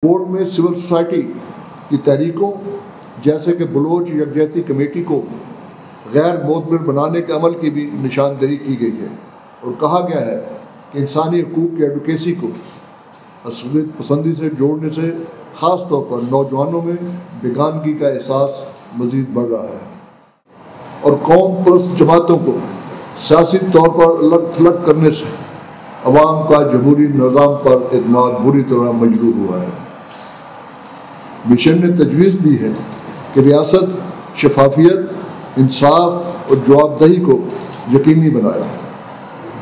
Court में civil society की तहरीकों जैसे कि बलोच यकजहती कमेटी को गैर मोतबर बनाने के अमल की भी निशानदेही की गई है और कहा गया है कि इंसानी हकूक़ की एडवोकेसी को असलियत पसंदी से जोड़ने से ख़ास तौर पर नौजवानों में बेगानगी का एहसास मज़ीद बढ़ रहा है और कौम परस्त जमातों को सियासी तौर पर अलग थलग करने से अवाम का जमहूरी निज़ाम पर एतमाद बुरी तरह मजबूर हुआ है। मिशन ने तजवीज़ दी है कि रियासत शफाफियत, इंसाफ और जवाबदेही को यकीनी बनाए,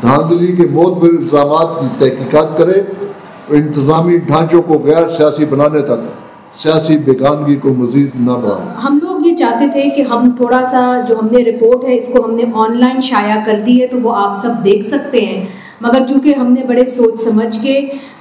धांधली के मोतबर इल्ज़ामात की तहकीकात करे और इंतज़ामी ढांचों को गैर सियासी बनाने तक सियासी बेगानगी को मज़ीद न बढ़ाए। हम लोग ये चाहते थे कि हम थोड़ा सा जो हमने रिपोर्ट है इसको हमने ऑनलाइन शाया कर दी है तो वो आप सब देख सकते हैं, मगर चूँकि हमने बड़े सोच समझ के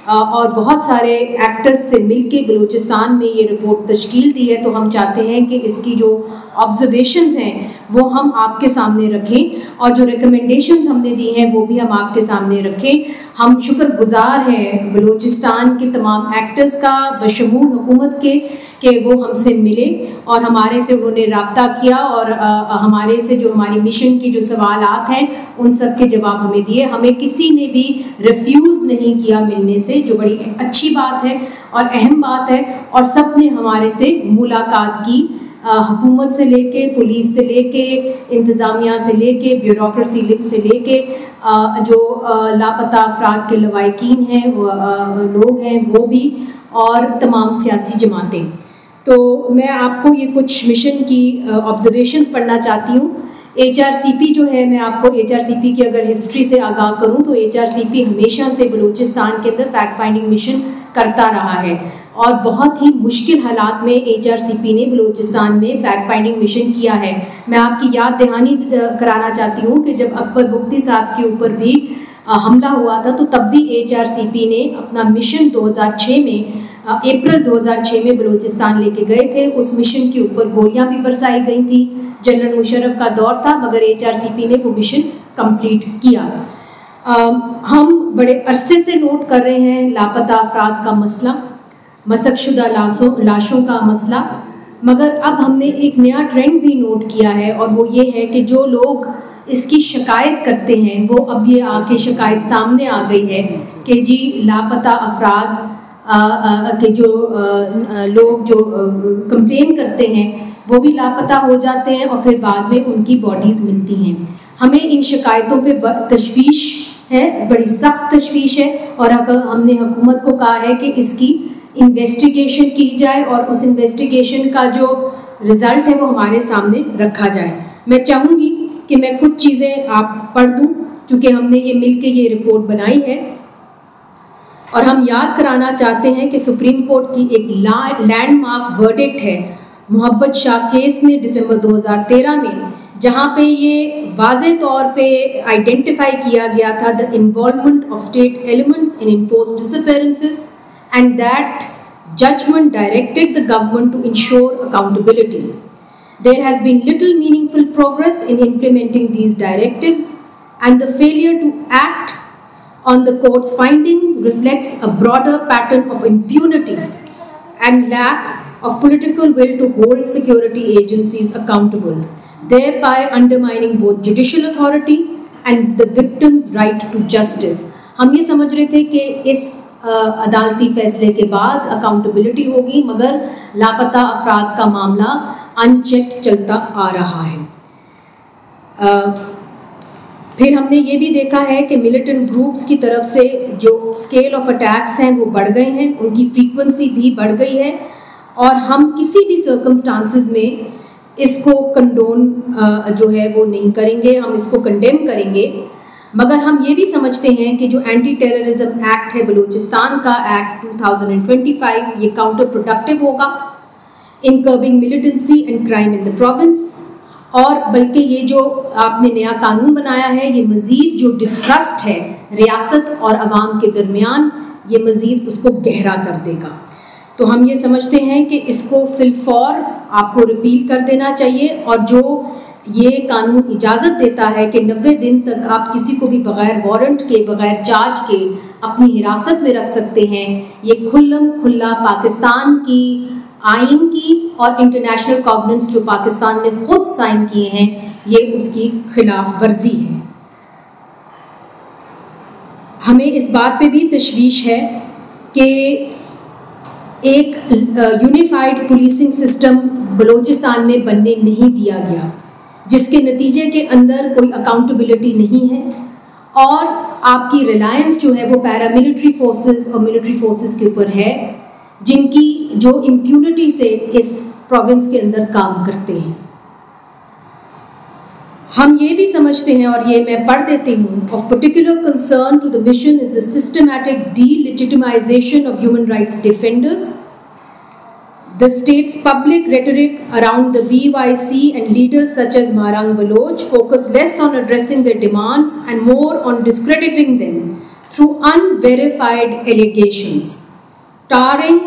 और बहुत सारे एक्टर्स से मिलके बलूचिस्तान में ये रिपोर्ट तश्कील दी है, तो हम चाहते हैं कि इसकी जो ऑब्जर्वेशंस हैं वो हम आपके सामने रखें और जो रिकमेंडेशंस हमने दी हैं वो भी हम आपके सामने रखें। हम शुक्रगुजार हैं बलूचिस्तान के तमाम एक्टर्स का बशमूल हुकूमत के कि वो हमसे मिले और हमारे से उन्होंने रब्ता किया और हमारे से जो हमारी मिशन की जो सवालात हैं उन सब के जवाब हमें दिए। हमें किसी ने भी रिफ्यूज़ नहीं किया मिलने से, जो बड़ी अच्छी बात है और अहम बात है, और सब ने हमारे से मुलाकात की, हुकूमत से लेके, पुलिस से लेके, इंतज़ामिया से लेके, ब्यूरोक्रेसी से लेके, जो लापता अफराद के लवाकिन हैं वो लोग हैं वो भी, और तमाम सियासी जमातें। तो मैं आपको ये कुछ मिशन की ऑब्जर्वेशंस पढ़ना चाहती हूँ। HRCP जो है, मैं आपको HRCP की अगर हिस्ट्री से आगाह करूँ तो HRCP हमेशा से बलूचिस्तान के अंदर फैक्ट फाइंडिंग मिशन करता रहा है और बहुत ही मुश्किल हालात में HRCP ने बलूचिस्तान में फैक्ट फाइंडिंग मिशन किया है। मैं आपकी याद दहानी कराना चाहती हूँ कि जब अकबर बुख्ती साहब के ऊपर भी हमला हुआ था तो तब भी HRCP ने अपना मिशन 2006 में अप्रैल 2006 में बलूचिस्तान लेके गए थे। उस मिशन के ऊपर गोलियां भी बरसाई गई थी, जनरल मुशर्रफ का दौर था, मगर HRCP ने वो मिशन कंप्लीट किया। हम बड़े अरसे से नोट कर रहे हैं लापता अफराद का मसला, मसकशुदा लाशों का मसला, मगर अब हमने एक नया ट्रेंड भी नोट किया है और वो ये है कि जो लोग इसकी शिकायत करते हैं वो अब ये आके शिकायत सामने आ गई है कि जी लापता अफराद के जो लोग जो कंप्लेन करते हैं वो भी लापता हो जाते हैं और फिर बाद में उनकी बॉडीज़ मिलती हैं। हमें इन शिकायतों पे तशवीश है, बड़ी सख्त तशवीश है और अगर हमने हुकूमत को कहा है कि इसकी इन्वेस्टिगेशन की जाए और उस इन्वेस्टिगेशन का जो रिज़ल्ट है वो हमारे सामने रखा जाए। मैं चाहूँगी कि मैं कुछ चीज़ें आप पढ़ दूँ क्योंकि हमने ये मिलके ये रिपोर्ट बनाई है और हम याद कराना चाहते हैं कि सुप्रीम कोर्ट की एक लैंडमार्क वर्डिक्ट है मोहब्बत शाह केस में दिसंबर 2013 में, जहाँ पे ये वाज़े तौर पे आइडेंटिफाई किया गया था the involvement of state elements in enforced disappearances and that judgment directed the government to ensure accountability. There has been little meaningful progress in implementing these directives and the failure to act on the court's findings reflects a broader pattern of impunity and lack of political will to hold security agencies accountable, thereby undermining both judicial authority and the victim's right to justice। हम ये समझ रहे थे कि इस अदालती फैसले के बाद अकाउंटेबिलिटी होगी, मगर लापता अफराद का मामला अनचेक्ड चलता आ रहा है। फिर हमने ये भी देखा है कि मिलिटेंट ग्रुप्स की तरफ से जो स्केल ऑफ अटैक्स हैं वो बढ़ गए हैं, उनकी फ्रीक्वेंसी भी बढ़ गई है और हम किसी भी सर्कमस्टांसेस में इसको कंडोन जो है वो नहीं करेंगे, हम इसको कंडेम करेंगे। मगर हम ये भी समझते हैं कि जो एंटी टेररिज्म एक्ट है बलूचिस्तान का, एक्ट 2025, ये काउंटर प्रोडक्टिव होगा in curbing militancy and crime in the province, और बल्कि ये जो आपने नया कानून बनाया है ये मज़ीद जो डिस्ट्रस्ट है रियासत और अवाम के दरमियान ये मज़ीद उसको गहरा कर देगा। तो हम ये समझते हैं कि इसको फिलफौर आपको रिपील कर देना चाहिए और जो ये कानून इजाज़त देता है कि 90 दिन तक आप किसी को भी बग़ैर वारंट के, बग़ैर चार्ज के अपनी हिरासत में रख सकते हैं, ये खुल्लम खुल्ला पाकिस्तान की आइन की और इंटरनेशनल कॉवेनेंट्स जो पाकिस्तान ने खुद साइन किए हैं, ये उसकी खिलाफ वर्जी है। हमें इस बात पे भी तशवीश है कि एक यूनिफाइड पुलिसिंग सिस्टम बलूचिस्तान में बनने नहीं दिया गया, जिसके नतीजे के अंदर कोई अकाउंटेबिलिटी नहीं है और आपकी रिलायंस जो है वो पैरामिलिट्री फोर्सेस और मिलिट्री फोर्सेस के ऊपर है, जिनकी जो इम्प्यूनिटी से इस प्रोविंस के अंदर काम करते हैं। हम ये भी समझते हैं, और ये मैं पढ़ देती हूँ, of particular concern to the mission is the systematic delegitimisation of human rights defenders, the state's public rhetoric around the BYC and leaders such as Mahrang Baloch focus less on addressing their demands and more on discrediting them through unverified allegations. Tarring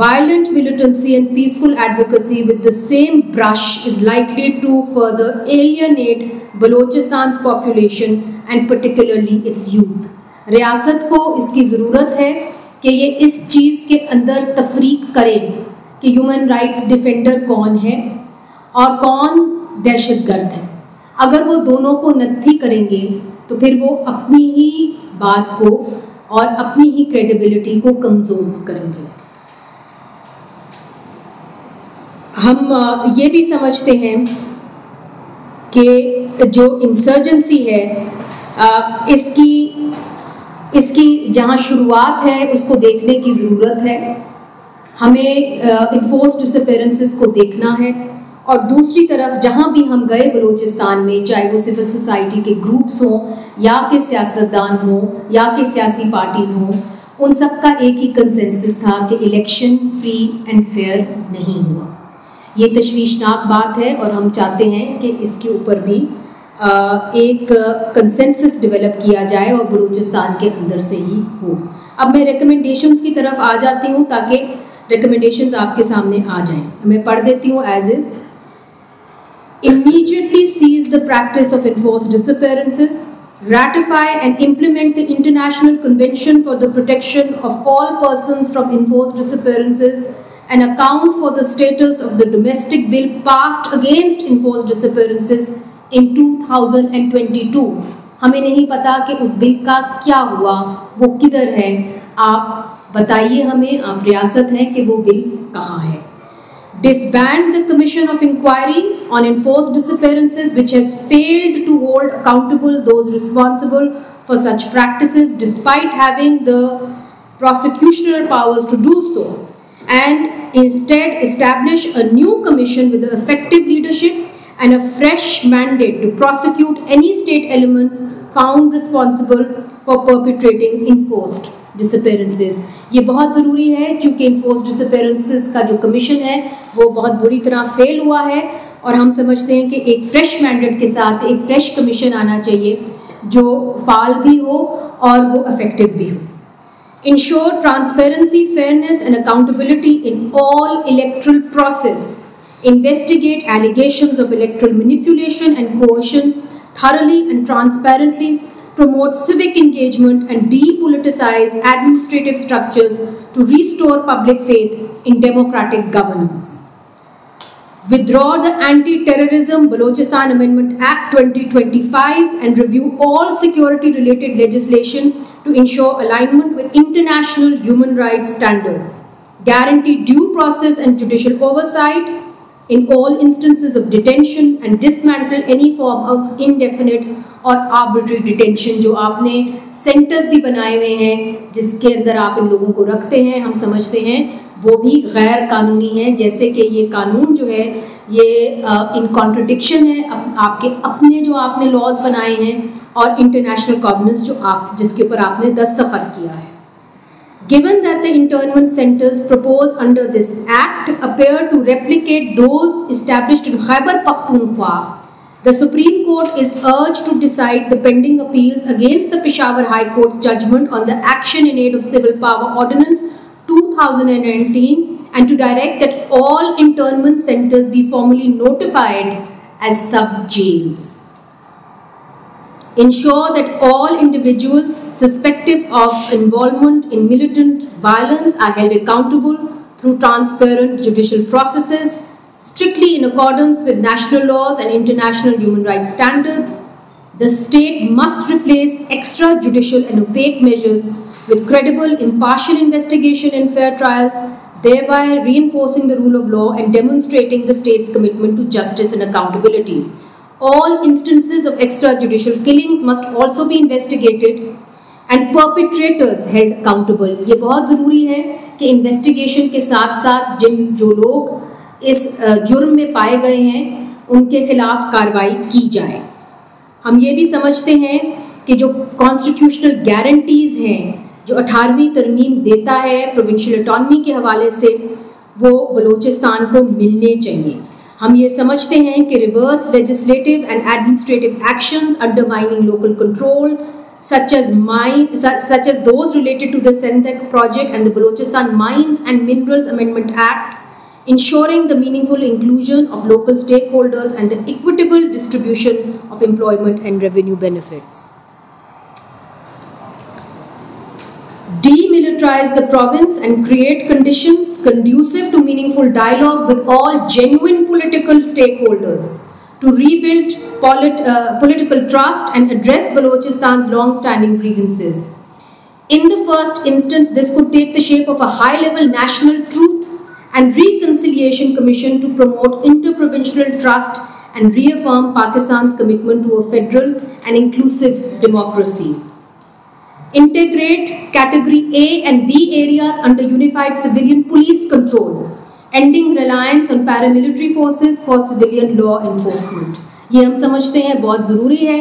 violent militancy and peaceful advocacy with the same brush is likely to further alienate Balochistan's population and particularly its youth. रियासत को इसकी ज़रूरत है कि ये इस चीज़ के अंदर तफरीक करे कि ह्यूमन राइट्स डिफेंडर कौन है और कौन दहशतगर्द है। अगर वो दोनों को नत्थी करेंगे तो फिर वो अपनी ही बात को और अपनी ही क्रेडिबिलिटी को कमज़ोर करेंगे। हम ये भी समझते हैं कि जो इंसर्जेंसी है इसकी जहाँ शुरुआत है उसको देखने की ज़रूरत है। हमें इन्फोर्स्ड डिसअपीयरेंसेस को देखना है और दूसरी तरफ जहाँ भी हम गए बलूचिस्तान में, चाहे वो सिविल सोसाइटी के ग्रुप्स हों या के सियासतदान हों या के सियासी पार्टीज़ हों, उन सब का एक ही कंसेंसस था कि इलेक्शन फ्री एंड फेयर नहीं हुआ। ये तशवीशनाक बात है और हम चाहते हैं कि इसके ऊपर भी एक कंसेंसस डेवलप किया जाए और बलूचिस्तान के अंदर से ही हो। अब मैं रिकमेंडेशंस की तरफ आ जाती हूँ ताकि रिकमेंडेशंस आपके सामने आ जाएं। मैं पढ़ देती हूँ as is. Immediately cease the practice of enforced disappearances, ratify and implement the International Convention for the Protection of All Persons from Enforced Disappearances and account for the status of the domestic bill passed against enforced disappearances in 2022. हमें नहीं पता कि उस bill का क्या हुआ, वो किधर है। आप बताइए हमें, आप रियासत हैं, कि वो बिल कहाँ है। Disband the Commission of Inquiry on Enforced Disappearances which has failed to hold accountable those responsible for such practices despite having the prosecutorial powers to do so, and instead establish a new commission with effective leadership and a fresh mandate to prosecute any state elements found responsible for perpetrating enforced disappearances. ये बहुत ज़रूरी है क्योंकि enforced disappearances का जो commission है वो बहुत बुरी तरह फेल हुआ है और हम समझते हैं कि एक फ्रेश मैंडेट के साथ एक फ्रेश कमीशन आना चाहिए जो फाल भी हो और वो इफेक्टिव भी हो। Ensure transparency, fairness and accountability in all electoral process. Investigate allegations of electoral manipulation and coercion thoroughly and transparently. Promote civic engagement and depoliticize administrative structures to restore public faith in democratic governance. Withdraw the Anti-Terrorism Balochistan Amendment Act 2025 and review all security-related legislation to ensure alignment with international human rights standards. Guarantee due process and judicial oversight in all instances of detention and dismantle any form of indefinite और arbitrary detention. जो आपने centres भी बनाए हुए हैं जिसके अंदर आप इन लोगों को रखते हैं, हम समझते हैं वो भी गैर कानूनी है। जैसे कि ये कानून जो है ये इन कॉन्ट्रडिक्शन है आपके अपने जो आपने लॉज बनाए हैं और इंटरनेशनल कॉवेनेंट्स जो जिसके ऊपर आपने दस्तखत किया है। Given that the internment centers proposed under this act appear to replicate those established in Khyber Pakhtunkhwa, the Supreme Court is urged to decide the pending appeals against the Peshawar High Court's judgment on the Action in Aid of Civil Power Ordinance 2019 and to direct that all internment centers be formally notified as sub-jails. ensure that all individuals suspected of involvement in militant violence are held accountable through transparent judicial processes, strictly in accordance with national laws and international human rights standards. The state must replace extrajudicial and opaque measures with credible, impartial investigation and fair trials, thereby reinforcing the rule of law and demonstrating the state's commitment to justice and accountability. All instances of extrajudicial killings must also be investigated and perpetrators held accountable. ये बहुत ज़रूरी है कि investigation के साथ साथ जो लोग इस जुर्म में पाए गए हैं उनके खिलाफ कार्रवाई की जाए। हम ये भी समझते हैं कि जो कॉन्स्टिट्यूशनल गारंटीज़ हैं जो 18वीं तरमीम देता है प्रोविंशियल ऑटोनॉमी के हवाले से, वो बलूचिस्तान को मिलने चाहिए। हम ये समझते हैं कि reverse legislative and administrative actions undermining local control such as those related to the Sendek project and the Balochistan Mines and Minerals Amendment Act, ensuring the meaningful inclusion of local stakeholders and the equitable distribution of employment and revenue benefits. Demilitarize the province and create conditions conducive to meaningful dialogue with all genuine political stakeholders to rebuild political trust and address Balochistan's long-standing grievances. In the first instance, this could take the shape of a high-level national truth and reconciliation commission to promote interprovincial trust and reaffirm Pakistan's commitment to a federal and inclusive democracy. Integrate category A and B areas under unified civilian police control, ending reliance on paramilitary forces for civilian law enforcement. ये हम समझते हैं बहुत ज़रूरी है,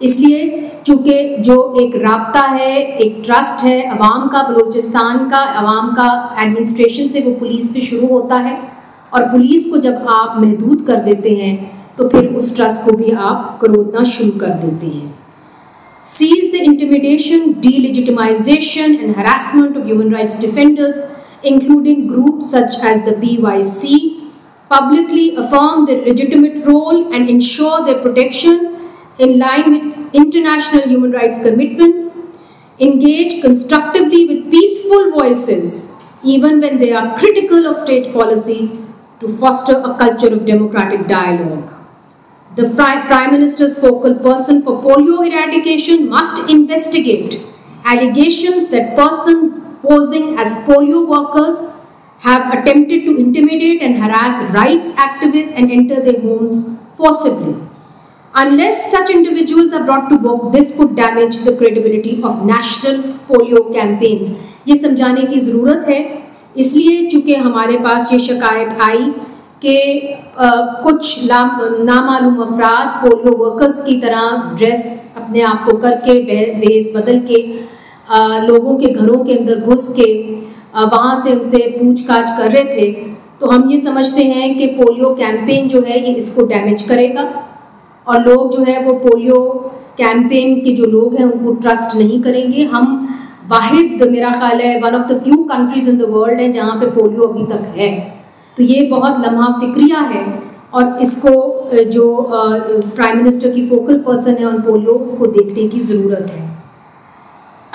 इसलिए क्योंकि जो एक राब्ता है, एक ट्रस्ट है अवाम का, बलूचिस्तान का अवाम का एडमिनिस्ट्रेशन से, वो पुलिस से शुरू होता है, और पुलिस को जब आप महदूद कर देते हैं तो फिर उस ट्रस्ट को भी आप करोदना शुरू कर देते हैं। Seize the intimidation, delegitimization and harassment of human rights defenders, including groups such as the BYC, publicly affirm their legitimate role and ensure their protection in line with international human rights commitments, engage constructively with peaceful voices even when they are critical of state policy to foster a culture of democratic dialogue. The Prime Minister's focal person for polio eradication must investigate allegations that persons posing as polio workers have attempted to intimidate and harass rights activists and enter their homes forcibly. Unless such individuals are brought to book, this could damage the credibility of national polio campaigns. ये समझाने की ज़रूरत है, इसलिए चूँकि हमारे पास ये शिकायत आई कि कुछ नामालूम अफराद पोलियो वर्कर्स की तरह ड्रेस अपने आप को करके भेस बदल के लोगों के घरों के अंदर घुस के वहाँ से उनसे पूछताछ कर रहे थे, तो हम ये समझते हैं कि पोलियो कैंपेन जो है ये इसको डैमेज करेगा, और लोग जो है वो पोलियो कैंपेन के जो लोग हैं उनको ट्रस्ट नहीं करेंगे। हम वाहिद, मेरा ख्याल है, one of the few countries in the world है जहाँ पे पोलियो अभी तक है, तो ये बहुत लम्हा फिक्रिया है, और इसको जो प्राइम मिनिस्टर की फोकल पर्सन है ऑन पोलियो, उसको देखने की ज़रूरत है।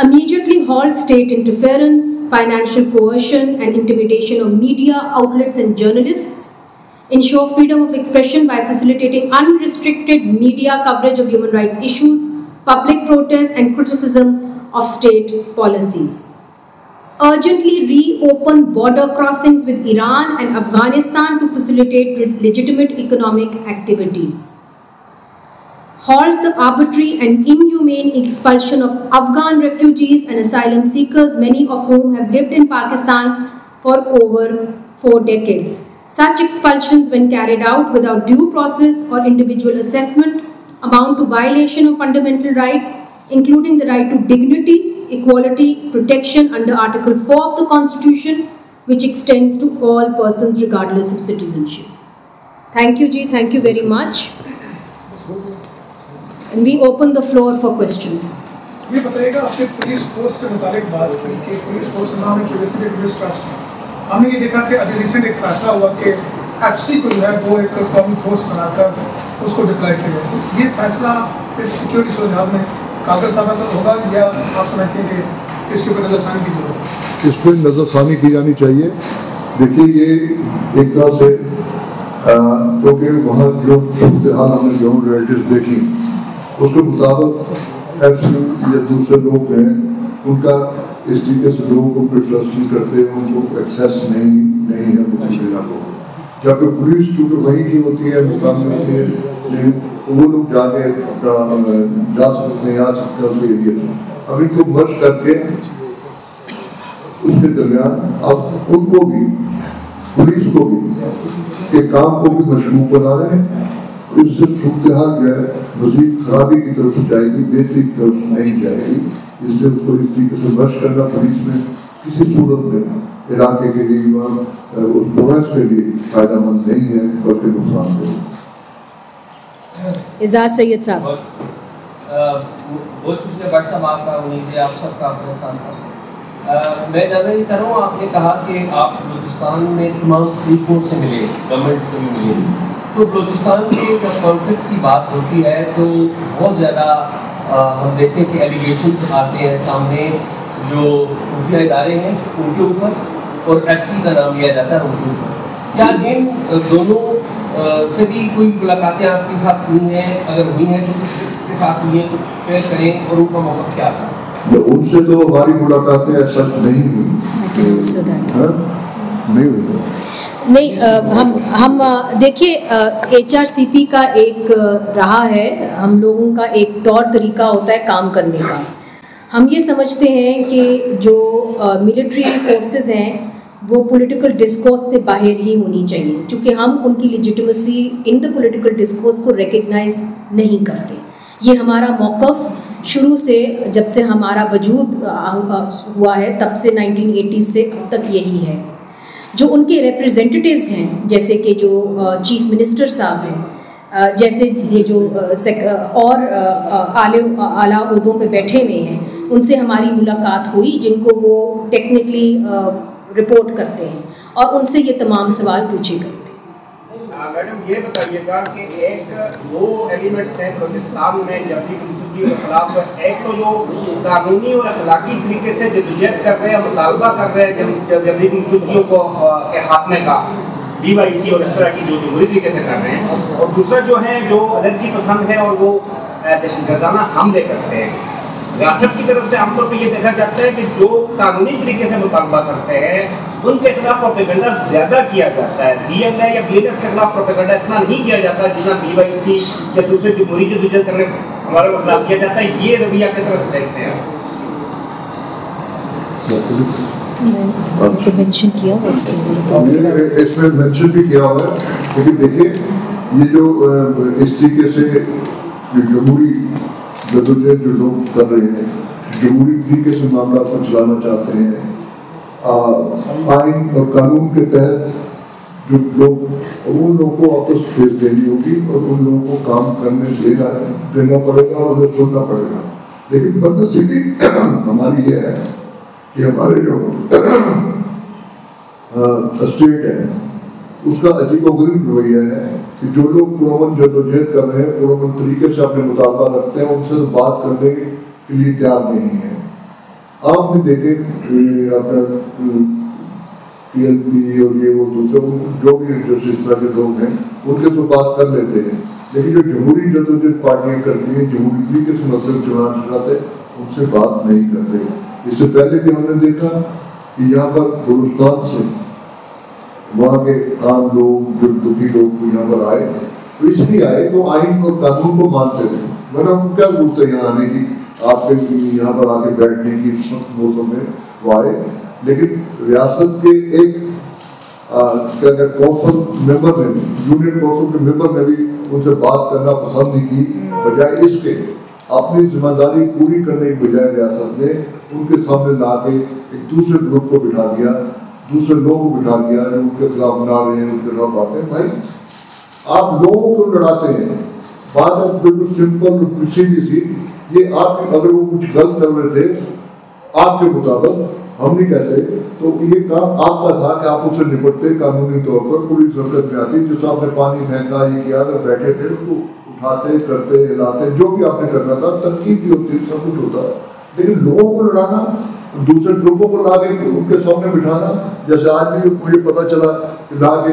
Immediately halt state interference, financial coercion and intimidation of media outlets and journalists. Ensure freedom of expression by facilitating unrestricted media coverage of human rights issues, public protest and criticism of state policies. Urgently reopen border crossings with Iran and Afghanistan to facilitate legitimate economic activities. Halt the arbitrary and inhumane expulsion of Afghan refugees and asylum seekers, many of whom have lived in Pakistan for over 4 decades. Such expulsions, when carried out without due process or individual assessment, amount to violation of fundamental rights, including the right to dignity, equality, protection under Article 4 of the Constitution, which extends to all persons regardless of citizenship. Thank you, Ji. Thank you very much. And we open the floor for questions. ये बताइएगा, आपने police force से मुतालिक बात की कि police force नाम है बेसिकली पुलिस ट्रस्ट है। हमने ये देखा कि अभी रिसेंट एक फैसला हुआ कि एफसी को जो है वो एक कॉमन फोर्स बनाकर उसको डिप्लॉय किया। ये फैसला इस सिक्योरिटी सुधार में कागज साहब होगा या आप समझते हैं कि इसके ऊपर नजरसानी की जरूरत है? इस पर नजरसानी की जानी चाहिए। देखिए ये एक तरह से क्योंकि वहाँ जो सूरत हाल हमने ग्राउंड रिलेटिव देखी उसके मुताबिक एफसी या दूसरे लोग हैं उनका इस तरीके से लोगों को कोई ट्रस्ट नहीं करते, उनको एक्सेस नहीं है दूसरी जगह को, जबकि पुलिस चूँकि वहीं की होती है, मुकामी होती है, लेकिन वो लोग जाके जा सकते हैं, आ सकते हैं उस एरिया में। अब इनको मर्ज करके उसके दरमियान अब उनको भी पुलिस को भी के काम को भी मशरूब बना रहे हैं। इससे सूरत हाल जो है मज़ीद खराबी की तरफ जाएगी, बेहतरी की तरफ नहीं जाएगी। इसलिए उसको इस तरीके से मर्ज करना पुलिस में किसी सूरत में इलाके के लिए उस प्रोविंस के लिए फायदेमंद नहीं है, बल्कि नुकसानदेह। इजाज़ सैयद साहब बहुत शुक्रिया भाई साहब आपका, उन्हीं से आप सबका अपने साथ। मैं जानना ये कर रहा हूँ, आपने कहा कि आप बलूचिस्तान में तमाम तरीकों से मिले, गवर्नमेंट से भी मिले, तो बलूचिस्तान के जब कॉन्फ्लिक्ट की बात होती है तो बहुत ज़्यादा हम देखते हैं कि एलिगेशन आते हैं सामने जो खुफिया इदारे हैं उनके ऊपर, और एफसी का नाम लिया जाता है उनके ऊपर। क्या अगेन दोनों से भी कोई मुलाकातें आपके साथ हुई हैं? अगर हुई हैं तो किसके साथ हुई हैं, कुछ शेयर करें, और उनका मौक़िफ़ क्या था? उनसे तो हमारी मुलाकातें ऐसा नहीं हुई, नहीं हुई। नहीं, हम देखिए HRCP का एक रहा है, हम लोगों का एक तौर तरीका होता है काम करने का। हम ये समझते हैं कि जो मिलिट्री फोर्सेस हैं वो पॉलिटिकल डिस्कोर्स से बाहर ही होनी चाहिए, क्योंकि हम उनकी legitimacy in the political discourse को रिकग्नाइज नहीं करते। ये हमारा मौक़िफ़ शुरू से, जब से हमारा वजूद हुआ है तब से 1980 से अब तक यही है। जो उनके रिप्रेजेंटेटिव्स हैं, जैसे कि जो चीफ मिनिस्टर साहब हैं, जैसे ये जो और आला ओहदों पे बैठे हुए हैं, उनसे हमारी मुलाकात हुई, जिनको वो टेक्निकली रिपोर्ट करते हैं, और उनसे ये तमाम सवाल पूछे गए थे। मैडम ये बताइएगा कि एक दो एलिमेंट्स हैं बलूचिस्तान में जबरी मनसूबी के खिलाफ। एक तो जो कानूनी और अखलाकी तरीके से जदोजहद कर रहे हैं, मुतालबा कर रहे हैं जबरी मनसूबियों को के खात्मे का, DYC और इस तरह की जो जमहूरी तरीके से कर रहे हैं, और दूसरा जो है जो अलर्जी पसंद है और वो दहशतगर्दाना हमले करते हैं। रियासत की तरफ से आमतौर पर यह देखा जाता है कि जो कानूनी तरीके से मुतालबा करते हैं उनके खिलाफ प्रोपेगेंडा ज़्यादा किया जाता है। BLA या BLF के खिलाफ प्रोपेगेंडा इतना नहीं किया जाता जितना DYC या दूसरे जमहूरी जदोजहद करने हमारे खिलाफ किया जाता है। ये रवैया किस तरह से देखते हैं? तो मेंशन किया हुआ इसमें मेंशन भी किया हुआ है, लेकिन देखिए ये जो इस तरीके से जमहूरी जदोजहद जो लोग कर रहे हैं, जमहूरी तरीके से मामला को चलाना चाहते हैं, आइन और कानून के तहत जो लोग, उन लोगों को वापस भेज देनी होगी और उन लोगों को काम करने देना पड़ेगा और उन्हें सुनना पड़ेगा। लेकिन बदनसीबी हमारी ये है कि हमारे जो स्टेट है उसका अजीबोगरीब रवैया है कि जो लोग पुरअमन जदोजहद कर रहे हैं, पुरअमन तरीके से अपने मुतालबा रखते हैं, उनसे तो बात करने के लिए तैयार नहीं है। आपने देखे अपना PLP और ये वो दूसरे जो भी इस तरह के लोग हैं उनके तो बात कर लेते हैं, लेकिन जो जमहूरी जदोजहद पार्टियाँ करती हैं, जमहूरी तरीके से मतलब चलाते उनसे बात नहीं करते। इससे पहले भी हमने देखा कि यहाँ पर बलूचिस्तान से वहाँ के आम लोग, जो दुखी लोग यहाँ पर आए, तो इसलिए आए तो आइन और कानून को मानते थे, वरना हम क्या जरूरत है यहाँ आने की, आपके यहाँ पर आके बैठने की सख्त मौसम में वो आए। लेकिन रियासत के एक क्या कहते कौंसल मेंबर ने, यूनियन कौंसल के मेंबर ने भी उनसे बात करना पसंद नहीं की, बजाय इसके अपनी जिम्मेदारी पूरी करने की बजाय रियासत ने उनके सामने ला के एक दूसरे ग्रुप को बिठा दिया, दूसरे लोगों को बिठा दिया जो उनके खिलाफ बना रहे हैं, उनके खिलाफ आते हैं। भाई आप लोगों को लड़ाते हैं, बात अब बिल्कुल सिंपल सीधी सी, ये आप अगर वो कुछ गलत कर रहे थे आपके मुताबिक, हम नहीं कहते, तो ये काम आपका था कि आप उससे निपटते कानूनी तौर पर, पुलिस हरकत में आती, जिस आपने पानी फेंका ये किया, अगर बैठे थे उसको उठाते करते हिलाते जो भी आपने करना था, तनकीद भी होती है, सब कुछ होता है, लेकिन लोगों को लड़ाना, दूसरे ग्रुपों को ला के उनके सामने बिठाना, जैसे आज भी मुझे पता चला कि ला के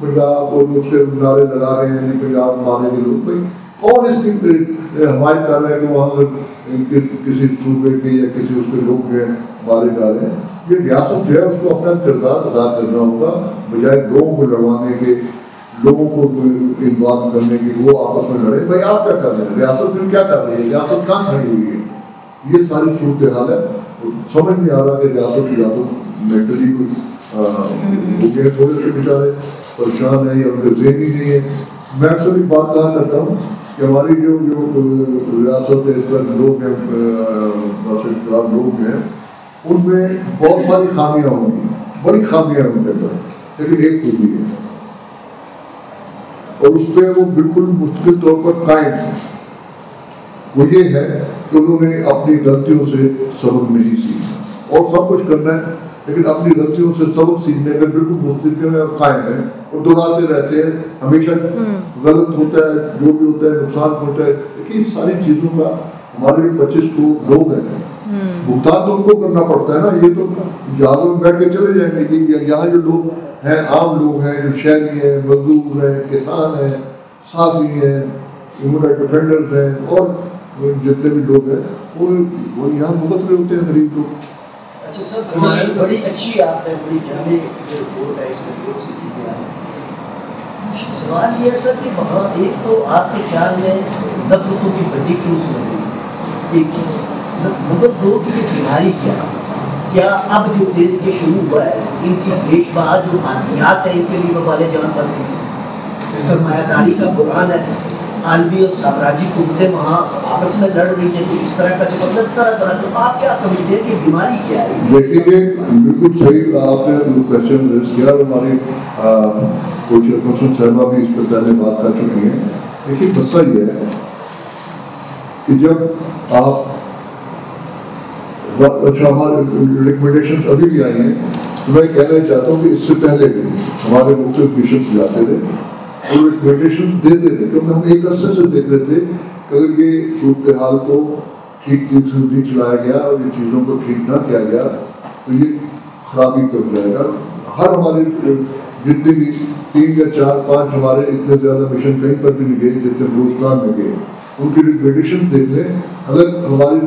पंजाब और उसके नारे लगा रहे हैं पंजाब मारेंगे लोग, भाई कौन इसकी हमायत कर रहे हैं कि वहाँ किसी सूबे के या किसी उसके लोग जो है मारे जा रहे हैं। ये रियासत जो है उसको अपना किरदार अदा करना होगा, बजाय लोगों को लड़वाने के, लोगों को इन्वॉल्व करने की, वो आपस में लड़े। भाई आप क्या कर रहे हैं, रियासत फिर क्या कर रही है, रियासत कहाँ खड़ी हुई है, ये सारी सूरत हाल है। समझ नहीं आ रहा कि रियासत की मेंटली वो गए थोड़े से बेचारे परेशान है या उनके ज़हन ही नहीं है। मैं अक्सर एक बात कहा करता हूँ कि हमारी जो रियासत है, इस तरह लोग हैं, खराब लोग हैं, उनमें बहुत सारी खामियाँ होंगी, बड़ी खामियाँ हैं उनके अंदर, लेकिन एक खूबी है और उस पर वो बिल्कुल मुस्तकिल तौर पर कायम है। वो ये है कि उन्होंने अपनी गलतियों से सबक नहीं सीखा और सब कुछ करना है, लेकिन अपनी गलतियों से सबक सीखने में बिल्कुल मुस्तकिल में कायम है और दोहराते रहते हैं, हमेशा गलत होता है, जो भी होता है नुकसान होता है। लेकिन सारी चीज़ों का हमारे 25 लोग हैं, भुगतान तो उनको करना पड़ता है ना, ये तो जहाज़ों में बैठ के चले जाएंगे कि यहाँ जो लोग हैं, आम लोग हैं, जो शहरी हैं, मजदूर हैं, किसान हैं, साफी हैं, ह्यूमन राइट डिफेंडर्स हैं और जितने भी लोग हैं वो यहाँ भुगत रहे होते हैं, गरीब लोग। अच्छा सर, बड़ी अच्छी आपने बड़ी जल्दी जो रिपोर्ट है इसमें बहुत सी चीज़ें आई। सवाल ये है सर कि वहाँ एक तो आपके ख्याल में नफरतों की बड़ी क्यों सुन रही, एक चीज़, नंबर 2 की बीमारी क्या अब जो फेज के शुरू हुआ है, इनकी देशबाज जो मानियात है इनके लिए वबाले जान बन गई, सरमायादारी का बुरान है, आलमी और साम्राज्य कुव्वतें वहाँ आपस में लड़ रही है, तो इस तरह का जो मतलब तरह तो आप क्या समझते हैं कि बीमारी क्या है? देखिए बिल्कुल सही आपने क्वेश्चन रेज किया और हमारी चेयरपर्सन साहबा भी इस पर पहले बात कर चुकी हैं। देखिए मसला ये है कि जब आप अच्छा हमारे रिकमेंडेशन अभी भी आई हैं, तो मैं कहना चाहता हूँ कि इससे पहले भी हमारे मुख्तलिफ मिशन जाते थे और रिकमेंडेशन देते थे, क्योंकि हम एक अर्से से देख रहे थे कि अगर ये सूरत हाल को ठीक से नहीं चलाया गया और ये चीज़ों को ठीक ना किया गया तो ये खराबी कर जाएगा। हर हमारे जितने भी 3 या 4 5 हमारे इतने ज़्यादा मिशन कहीं पर भी नहीं गए जितने बलूचिस्तान में गए, उनकी रिकमेंडेशन देखने अगर हमारी